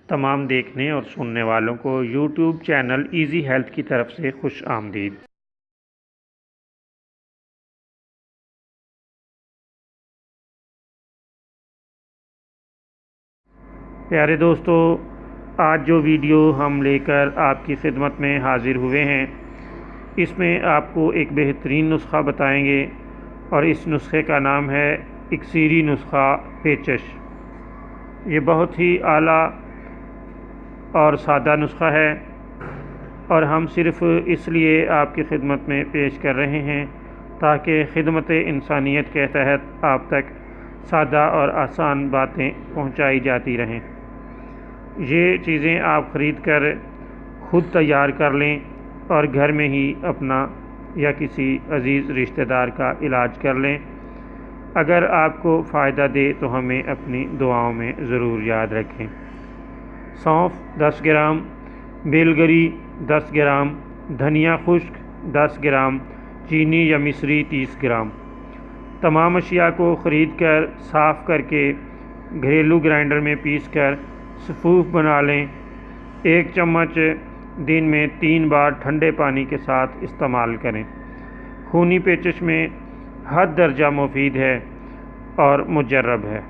تمام دیکھنے اور سننے والوں کو یوٹیوب چینل ایزی ہیلتھ کی طرف سے خوش آمدید۔ پیارے دوستو، آج جو ویڈیو ہم لے کر آپ کی خدمت میں حاضر ہوئے ہیں، اس میں آپ کو ایک بہترین نسخہ بتائیں گے اور اس نسخے کا نام ہے اکسیری نسخہ پیچش۔ یہ بہت ہی اعلیٰ اور سادہ نسخہ ہے اور ہم صرف اس لیے آپ کی خدمت میں پیش کر رہے ہیں تاکہ خدمت انسانیت کے تحت آپ تک سادہ اور آسان باتیں پہنچائی جاتی رہیں۔ یہ چیزیں آپ خرید کر خود تیار کر لیں اور گھر میں ہی اپنا یا کسی عزیز رشتہ دار کا علاج کر لیں۔ اگر آپ کو فائدہ دے تو ہمیں اپنی دعاؤں میں ضرور یاد رکھیں۔ سونف 10 گرام، بیل گری 10 گرام، دھنیا خشک 10 گرام، چینی یا مصری 30 گرام۔ تمام اشیاء کو خرید کر صاف کر کے گھریلو گرائنڈر میں پیس کر سفوف بنا لیں۔ 1 چمچ دن میں 3 بار ٹھنڈے پانی کے ساتھ استعمال کریں۔ خونی پیچش میں حد درجہ مفید ہے اور مجرب ہے۔